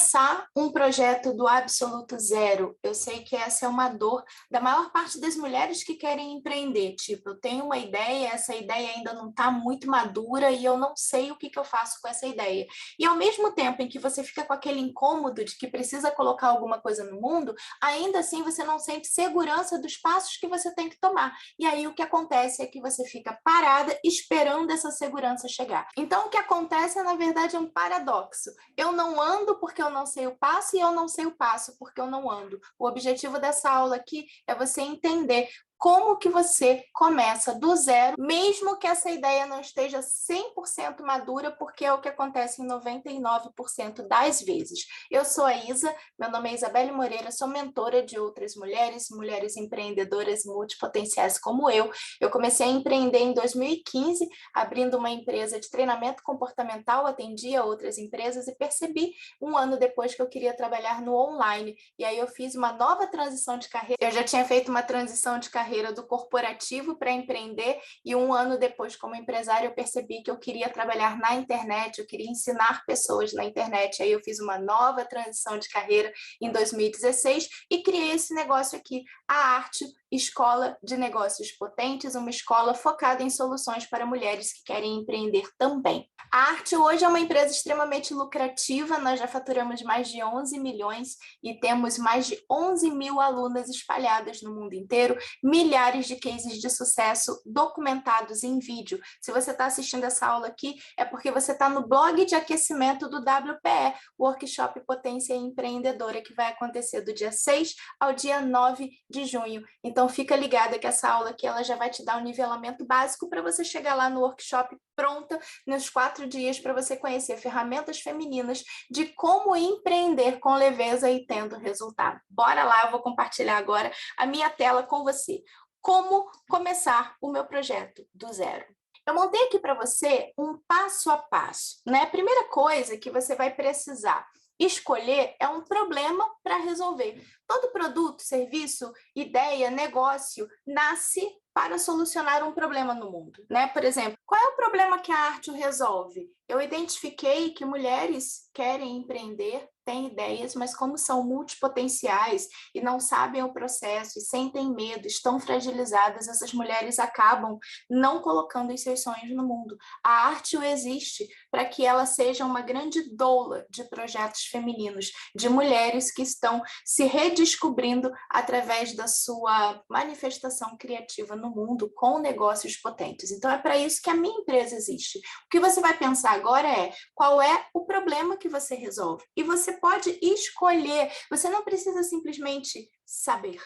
Começar um projeto do absoluto zero, eu sei que essa é uma dor da maior parte das mulheres que querem empreender. Tipo, eu tenho uma ideia, essa ideia ainda não está muito madura e eu não sei o que eu faço com essa ideia. E ao mesmo tempo em que você fica com aquele incômodo de que precisa colocar alguma coisa no mundo, ainda assim você não sente segurança dos passos que você tem que tomar. E aí o que acontece é que você fica parada esperando essa segurança chegar. Então o que acontece, na verdade, é um paradoxo. Eu não ando porque eu não sei o passo e eu não sei o passo porque eu não ando. O objetivo dessa aula aqui é você entender como que você começa do zero, mesmo que essa ideia não esteja 100% madura, porque é o que acontece em 99% das vezes. Eu sou a Isa, meu nome é Isabelle Moreira, sou mentora de outras mulheres, mulheres empreendedoras multipotenciais como eu. Eu comecei a empreender em 2015, abrindo uma empresa de treinamento comportamental, atendia outras empresas e percebi um ano depois que eu queria trabalhar no online. E aí eu fiz uma nova transição de carreira. Eu já tinha feito uma transição de carreira do corporativo para empreender e um ano depois, como empresária, eu percebi que eu queria trabalhar na internet, eu queria ensinar pessoas na internet. Aí eu fiz uma nova transição de carreira em 2016 e criei esse negócio aqui, a Arte Escola de Negócios Potentes, uma escola focada em soluções para mulheres que querem empreender também. A Arte hoje é uma empresa extremamente lucrativa, nós já faturamos mais de 11 milhões e temos mais de 11 mil alunas espalhadas no mundo inteiro, milhares de cases de sucesso documentados em vídeo. Se você está assistindo essa aula aqui, é porque você está no blog de aquecimento do WPE, Workshop Potência Empreendedora, que vai acontecer do dia 6 ao dia 9 de junho. Então, fica ligada que essa aula aqui ela já vai te dar um nivelamento básico para você chegar lá no workshop pronta nos 4 dias para você conhecer ferramentas femininas de como empreender com leveza e tendo resultado. Bora lá, eu vou compartilhar agora a minha tela com você. Como começar o meu projeto do zero? Eu montei aqui para você um passo a passo, né? A primeira coisa que você vai precisar escolher é um problema para resolver. Todo produto, serviço, ideia, negócio nasce para solucionar um problema no mundo, né? Por exemplo, qual é o problema que a arte resolve? Eu identifiquei que mulheres querem empreender, têm ideias, mas como são multipotenciais e não sabem o processo e sentem medo, estão fragilizadas, essas mulheres acabam não colocando os seus sonhos no mundo. A arte existe para que ela seja uma grande doula de projetos femininos, de mulheres que estão se redescobrindo através da sua manifestação criativa no mundo com negócios potentes. Então, é para isso que a minha empresa existe. O que você vai pensar agora é qual é o problema que você resolve. E você pode escolher, você não precisa simplesmente saber.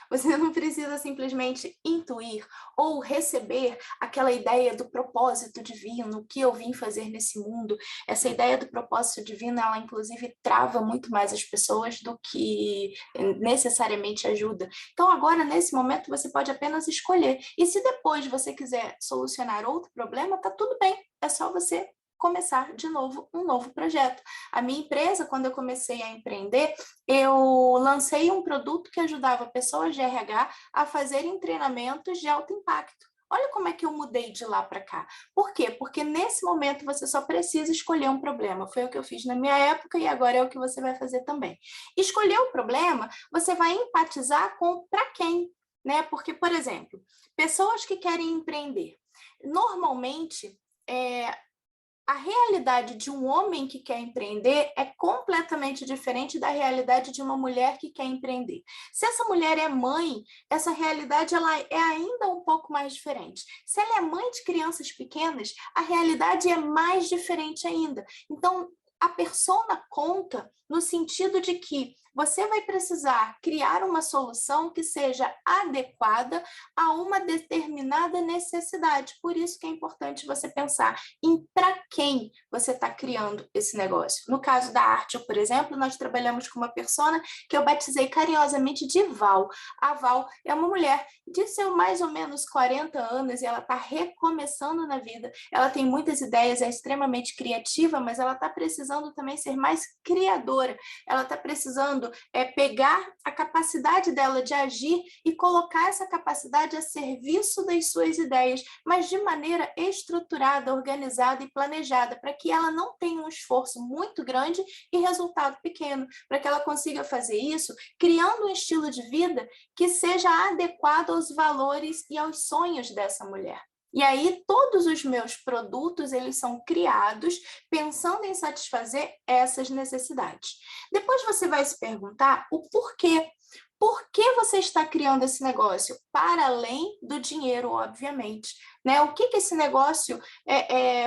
Você não precisa simplesmente intuir ou receber aquela ideia do propósito divino, o que eu vim fazer nesse mundo. Essa ideia do propósito divino, ela inclusive trava muito mais as pessoas do que necessariamente ajuda. Então agora, nesse momento, você pode apenas escolher. E se depois você quiser solucionar outro problema, tá tudo bem. É só você começar de novo um novo projeto. A minha empresa, quando eu comecei a empreender, eu lancei um produto que ajudava pessoas de RH a fazerem treinamentos de alto impacto. Olha como é que eu mudei de lá para cá. Por quê? Porque nesse momento você só precisa escolher um problema. Foi o que eu fiz na minha época e agora é o que você vai fazer também. Escolher o problema, você vai empatizar com para quem, né? Porque, por exemplo, pessoas que querem empreender, normalmente, a realidade de um homem que quer empreender é completamente diferente da realidade de uma mulher que quer empreender. Se essa mulher é mãe, essa realidade ela é ainda um pouco mais diferente. Se ela é mãe de crianças pequenas, a realidade é mais diferente ainda. Então, a persona conta no sentido de que você vai precisar criar uma solução que seja adequada a uma determinada necessidade. Por isso que é importante você pensar em para quem você está criando esse negócio. No caso da arte, por exemplo, nós trabalhamos com uma persona que eu batizei carinhosamente de Val. A Val é uma mulher de seus mais ou menos 40 anos e ela está recomeçando na vida. Ela tem muitas ideias, é extremamente criativa, mas ela está precisando também ser mais criadora. Ela está precisando é pegar a capacidade dela de agir e colocar essa capacidade a serviço das suas ideias, mas de maneira estruturada, organizada e planejada, para que ela não tenha um esforço muito grande e resultado pequeno, para que ela consiga fazer isso criando um estilo de vida que seja adequado aos valores e aos sonhos dessa mulher. E aí, todos os meus produtos, eles são criados pensando em satisfazer essas necessidades. Depois você vai se perguntar o porquê. Por que você está criando esse negócio? Para além do dinheiro, obviamente. Né? O que esse negócio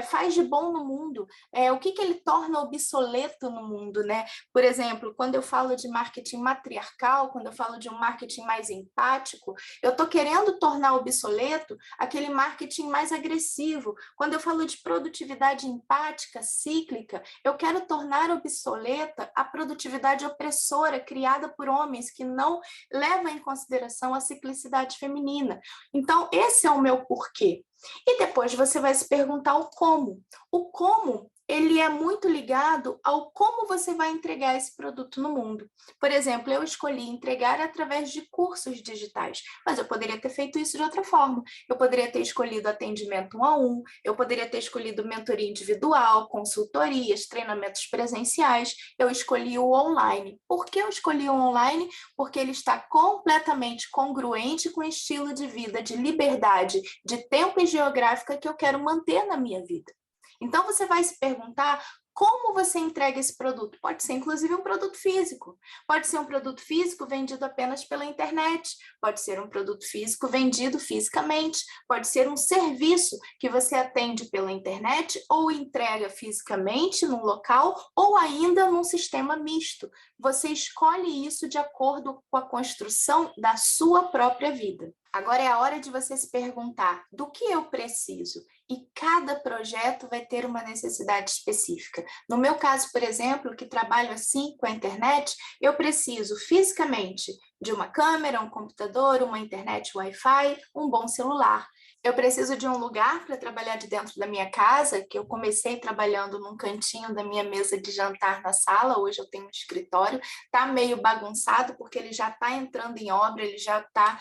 faz de bom no mundo? O que ele torna obsoleto no mundo? Né? Por exemplo, quando eu falo de marketing matriarcal, quando eu falo de um marketing mais empático, eu estou querendo tornar obsoleto aquele marketing mais agressivo. Quando eu falo de produtividade empática, cíclica, eu quero tornar obsoleta a produtividade opressora criada por homens que não leva em consideração a ciclicidade feminina. Então, esse é o meu porquê. E depois você vai se perguntar o como. O como, ele é muito ligado ao como você vai entregar esse produto no mundo. Por exemplo, eu escolhi entregar através de cursos digitais, mas eu poderia ter feito isso de outra forma. Eu poderia ter escolhido atendimento 1-a-1, eu poderia ter escolhido mentoria individual, consultorias, treinamentos presenciais, eu escolhi o online. Por que eu escolhi o online? Porque ele está completamente congruente com o estilo de vida, de liberdade, de tempo e geográfica que eu quero manter na minha vida. Então, você vai se perguntar como você entrega esse produto. Pode ser, inclusive, um produto físico. Pode ser um produto físico vendido apenas pela internet. Pode ser um produto físico vendido fisicamente. Pode ser um serviço que você atende pela internet ou entrega fisicamente num local ou ainda num sistema misto. Você escolhe isso de acordo com a construção da sua própria vida. Agora é a hora de você se perguntar do que eu preciso, e cada projeto vai ter uma necessidade específica. No meu caso, por exemplo, que trabalho assim com a internet, eu preciso fisicamente de uma câmera, um computador, uma internet Wi-Fi, um bom celular. Eu preciso de um lugar para trabalhar de dentro da minha casa, que eu comecei trabalhando num cantinho da minha mesa de jantar na sala, hoje eu tenho um escritório, está meio bagunçado porque ele já está entrando em obra, ele já está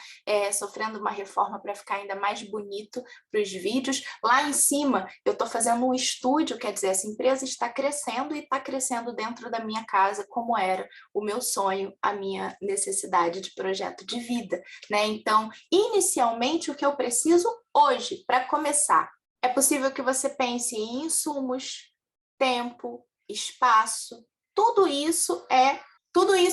sofrendo uma reforma para ficar ainda mais bonito para os vídeos. Lá em cima eu estou fazendo um estúdio, quer dizer, essa empresa está crescendo e está crescendo dentro da minha casa, como era o meu sonho, a minha necessidade de projeto de vida, né? Então, inicialmente, o que eu preciso hoje, para começar, é possível que você pense em insumos, tempo, espaço, tudo isso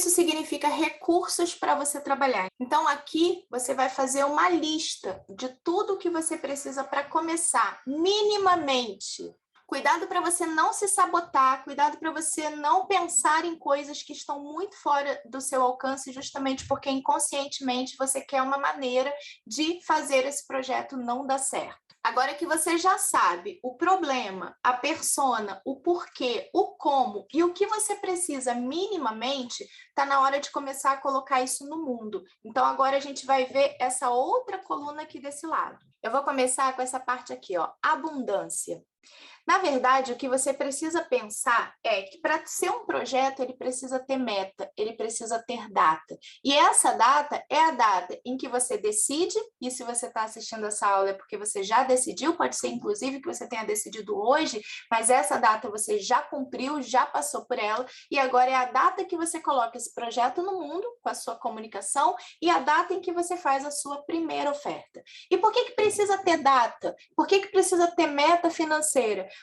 significa recursos para você trabalhar. Então, aqui você vai fazer uma lista de tudo que você precisa para começar, minimamente. Cuidado para você não se sabotar, cuidado para você não pensar em coisas que estão muito fora do seu alcance, justamente porque inconscientemente você quer uma maneira de fazer esse projeto não dar certo. Agora que você já sabe o problema, a persona, o porquê, o como e o que você precisa minimamente, está na hora de começar a colocar isso no mundo. Então, agora a gente vai ver essa outra coluna aqui desse lado. Eu vou começar com essa parte aqui, ó, abundância. Na verdade, o que você precisa pensar é que para ser um projeto, ele precisa ter meta, ele precisa ter data. E essa data é a data em que você decide, e se você está assistindo essa aula é porque você já decidiu, pode ser inclusive que você tenha decidido hoje, mas essa data você já cumpriu, já passou por ela, e agora é a data que você coloca esse projeto no mundo, com a sua comunicação, e a data em que você faz a sua primeira oferta. E por que precisa ter data? Por que precisa ter meta financeira?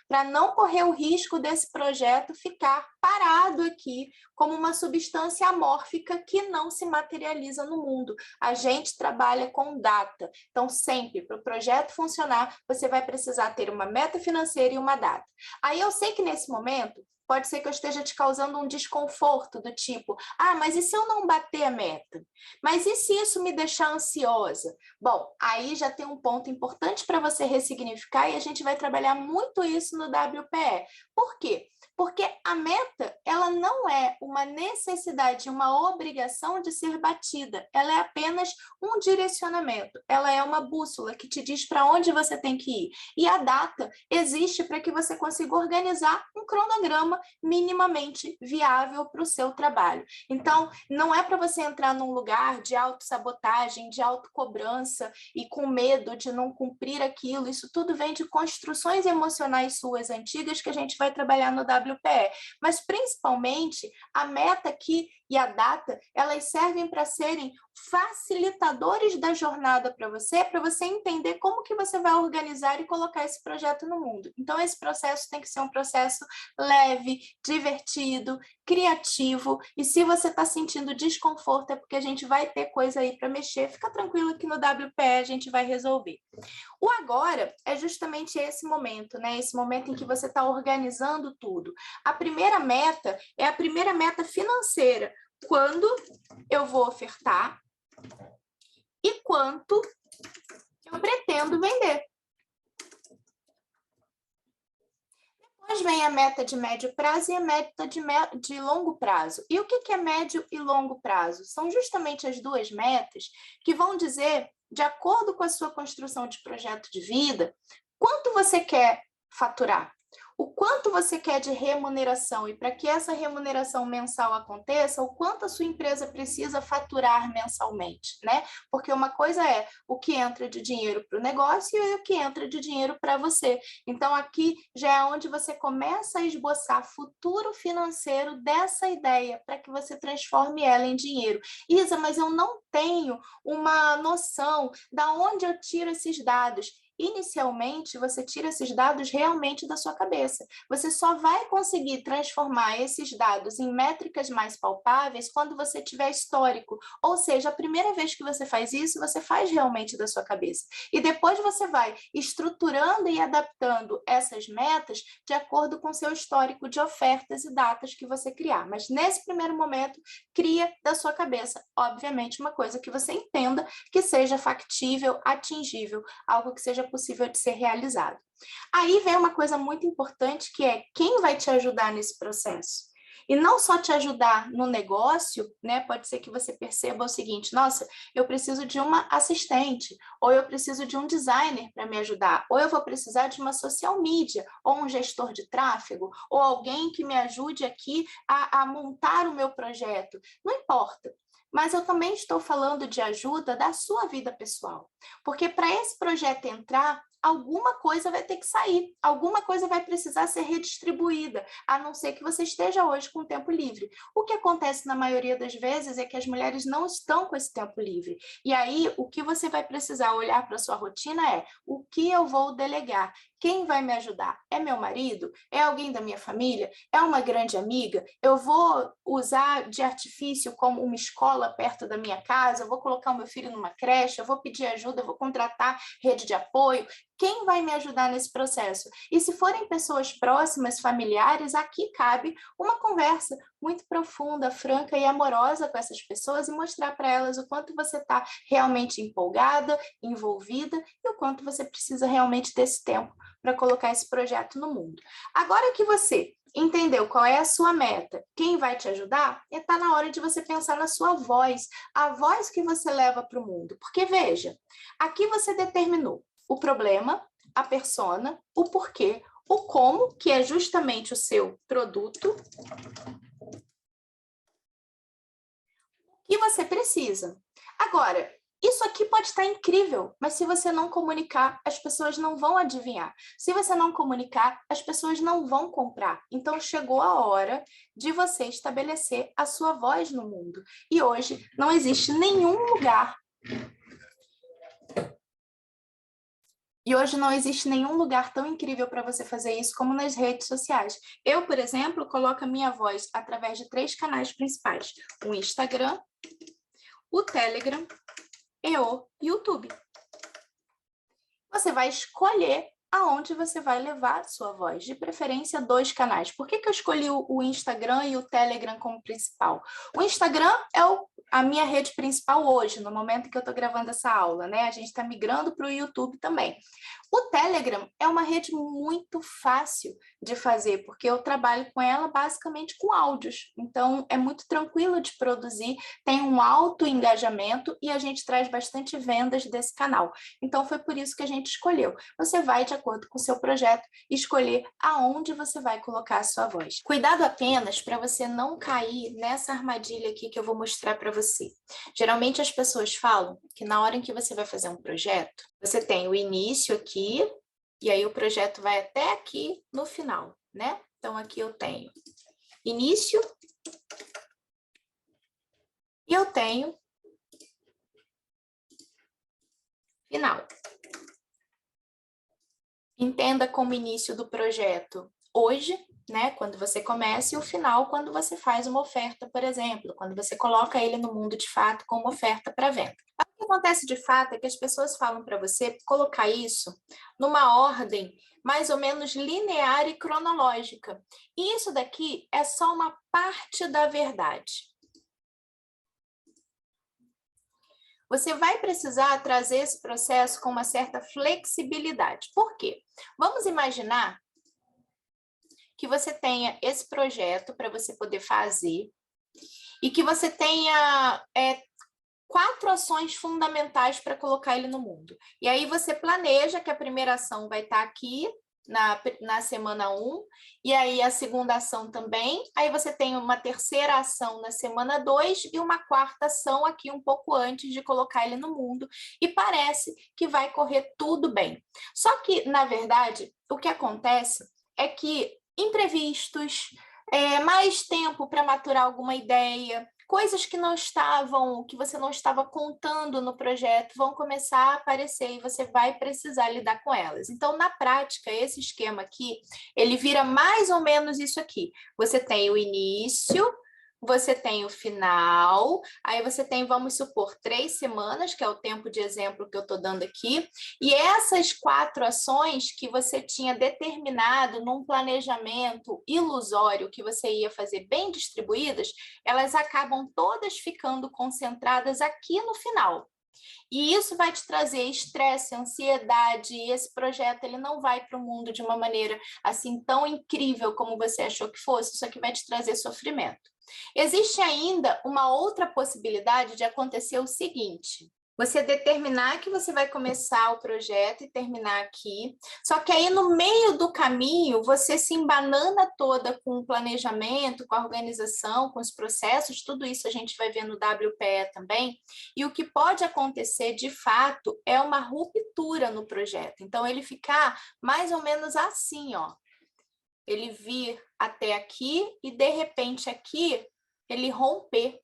Para não correr o risco desse projeto ficar parado aqui como uma substância amórfica que não se materializa no mundo. A gente trabalha com data. Então, sempre, para o projeto funcionar, você vai precisar ter uma meta financeira e uma data. Aí eu sei que nesse momento, pode ser que eu esteja te causando um desconforto do tipo, mas e se eu não bater a meta? Mas e se isso me deixar ansiosa? Bom, aí já tem um ponto importante para você ressignificar e a gente vai trabalhar muito isso no WPE. Por quê? Porque a meta, ela não é uma necessidade, uma obrigação de ser batida, ela é apenas um direcionamento, ela é uma bússola que te diz para onde você tem que ir. E a data existe para que você consiga organizar um cronograma minimamente viável para o seu trabalho. Então, não é para você entrar num lugar de autossabotagem, de autocobrança e com medo de não cumprir aquilo. Isso tudo vem de construções emocionais suas antigas que a gente vai trabalhar no WPE. Mas, principalmente, a meta aqui e a data, elas servem para serem facilitadores da jornada para você entender como que você vai organizar e colocar esse projeto no mundo. Então, esse processo tem que ser um processo leve, divertido, criativo, e se você está sentindo desconforto, é porque a gente vai ter coisa aí para mexer, fica tranquilo que no WPE a gente vai resolver. O agora é justamente esse momento, né? Esse momento em que você está organizando tudo. A primeira meta é a primeira meta financeira. Quando eu vou ofertar e quanto eu pretendo vender. Depois vem a meta de médio prazo e a meta de longo prazo. E o que é médio e longo prazo? São justamente as duas metas que vão dizer, de acordo com a sua construção de projeto de vida, quanto você quer faturar, o quanto você quer de remuneração, e para que essa remuneração mensal aconteça, o quanto a sua empresa precisa faturar mensalmente, né? Porque uma coisa é o que entra de dinheiro para o negócio e o que entra de dinheiro para você. Então, aqui já é onde você começa a esboçar futuro financeiro dessa ideia, para que você transforme ela em dinheiro. Isa, mas eu não tenho uma noção de onde eu tiro esses dados. Inicialmente, você tira esses dados realmente da sua cabeça. Você só vai conseguir transformar esses dados em métricas mais palpáveis quando você tiver histórico. Ou seja, a primeira vez que você faz isso, você faz realmente da sua cabeça. E depois você vai estruturando e adaptando essas metas de acordo com seu histórico de ofertas e datas que você criar. Mas nesse primeiro momento, cria da sua cabeça. Obviamente, uma coisa que você entenda que seja factível, atingível, algo que seja possível de ser realizado. Aí vem uma coisa muito importante, que é quem vai te ajudar nesse processo. E não só te ajudar no negócio, né? Pode ser que você perceba o seguinte: nossa, eu preciso de uma assistente, ou eu preciso de um designer para me ajudar, ou eu vou precisar de uma social media, ou um gestor de tráfego, ou alguém que me ajude aqui a montar o meu projeto. Não importa. Mas eu também estou falando de ajuda da sua vida pessoal. Porque para esse projeto entrar, alguma coisa vai ter que sair, alguma coisa vai precisar ser redistribuída, a não ser que você esteja hoje com tempo livre. O que acontece na maioria das vezes é que as mulheres não estão com esse tempo livre. E aí, o que você vai precisar olhar para a sua rotina é: o que eu vou delegar? Quem vai me ajudar? É meu marido? É alguém da minha família? É uma grande amiga? Eu vou usar de artifício como uma escola perto da minha casa? Eu vou colocar o meu filho numa creche? Eu vou pedir ajuda? Eu vou contratar rede de apoio? Quem vai me ajudar nesse processo? E se forem pessoas próximas, familiares, aqui cabe uma conversa muito profunda, franca e amorosa com essas pessoas e mostrar para elas o quanto você está realmente empolgada, envolvida e o quanto você precisa realmente desse tempo para colocar esse projeto no mundo. Agora que você entendeu qual é a sua meta, quem vai te ajudar, está na hora de você pensar na sua voz, a voz que você leva para o mundo. Porque, veja, aqui você determinou o problema, a persona, o porquê, o como, que é justamente o seu produto, que você precisa. Agora, isso aqui pode estar incrível, mas se você não comunicar, as pessoas não vão adivinhar. Se você não comunicar, as pessoas não vão comprar. Então, chegou a hora de você estabelecer a sua voz no mundo. E hoje não existe nenhum lugar tão incrível para você fazer isso como nas redes sociais. Eu, por exemplo, coloco a minha voz através de 3 canais principais: o Instagram, o Telegram e o YouTube. Você vai escolher aonde você vai levar a sua voz, de preferência 2 canais. Por que eu escolhi o Instagram e o Telegram como principal? O Instagram a minha rede principal hoje, no momento que eu estou gravando essa aula, né? A gente está migrando para o YouTube também. O Telegram é uma rede muito fácil de fazer, porque eu trabalho com ela basicamente com áudios. Então, é muito tranquilo de produzir, tem um alto engajamento e a gente traz bastante vendas desse canal. Então, foi por isso que a gente escolheu. Você vai, de acordo com o seu projeto, escolher aonde você vai colocar a sua voz. Cuidado apenas para você não cair nessa armadilha aqui que eu vou mostrar para você. Geralmente, as pessoas falam que na hora em que você vai fazer um projeto, você tem o início aqui, e aí o projeto vai até aqui no final, né? Então, aqui eu tenho início e eu tenho final. Entenda como início do projeto hoje, né? Quando você começa, e o final quando você faz uma oferta, por exemplo, quando você coloca ele no mundo de fato como oferta para venda. O que acontece de fato é que as pessoas falam para você colocar isso numa ordem mais ou menos linear e cronológica. E isso daqui é só uma parte da verdade. Você vai precisar trazer esse processo com uma certa flexibilidade. Por quê? Vamos imaginar que você tenha esse projeto para você poder fazer e que você tenha 4 ações fundamentais para colocar ele no mundo. E aí você planeja que a primeira ação vai estar aqui na semana 1, e aí a segunda ação também, aí você tem uma terceira ação na semana 2 e uma quarta ação aqui um pouco antes de colocar ele no mundo, e parece que vai correr tudo bem. Só que, na verdade, o que acontece é que imprevistos, mais tempo para maturar alguma ideia, coisas que que você não estava contando no projeto vão começar a aparecer e você vai precisar lidar com elas. Então, na prática, esse esquema aqui, ele vira mais ou menos isso aqui. Você tem o início, você tem o final, aí você tem, vamos supor, 3 semanas, que é o tempo de exemplo que eu estou dando aqui, e essas 4 ações que você tinha determinado num planejamento ilusório que você ia fazer bem distribuídas, elas acabam todas ficando concentradas aqui no final. E isso vai te trazer estresse, ansiedade, e esse projeto ele não vai para o mundo de uma maneira assim tão incrível como você achou que fosse, isso aqui vai te trazer sofrimento. Existe ainda uma outra possibilidade de acontecer o seguinte: você determinar que você vai começar o projeto e terminar aqui, só que aí no meio do caminho você se embanana toda com o planejamento, com a organização, com os processos, tudo isso a gente vai ver no WPE também, e o que pode acontecer de fato é uma ruptura no projeto. Então ele ficar mais ou menos assim, ó. Ele vir até aqui e de repente aqui ele romper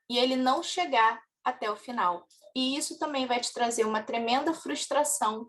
e ele não chegar até o final. E isso também vai te trazer uma tremenda frustração,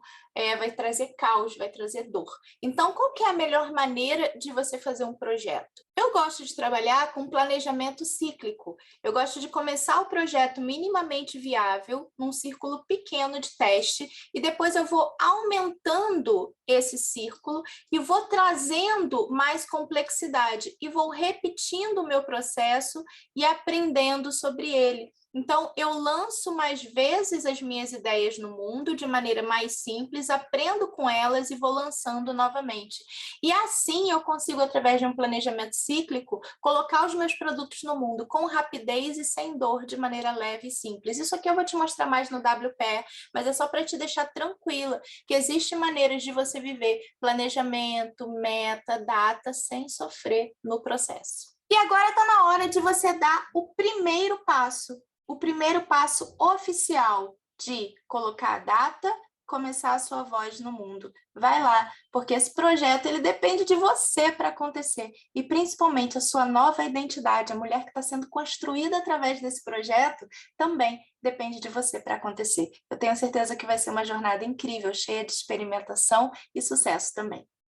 vai trazer caos, vai trazer dor. Então, qual que é a melhor maneira de você fazer um projeto? Eu gosto de trabalhar com planejamento cíclico. Eu gosto de começar o projeto minimamente viável, num círculo pequeno de teste, e depois eu vou aumentando esse círculo e vou trazendo mais complexidade, e vou repetindo o meu processo e aprendendo sobre ele. Então, eu lanço mais vezes as minhas ideias no mundo de maneira mais simples, aprendo com elas e vou lançando novamente. E assim eu consigo, através de um planejamento cíclico, colocar os meus produtos no mundo com rapidez e sem dor, de maneira leve e simples. Isso aqui eu vou te mostrar mais no WPE, mas é só para te deixar tranquila que existem maneiras de você viver planejamento, meta, data, sem sofrer no processo. E agora está na hora de você dar o primeiro passo oficial de colocar a data, começar a sua voz no mundo. Vai lá, porque esse projeto ele depende de você para acontecer, e principalmente a sua nova identidade, a mulher que está sendo construída através desse projeto, também depende de você para acontecer. Eu tenho certeza que vai ser uma jornada incrível, cheia de experimentação e sucesso também.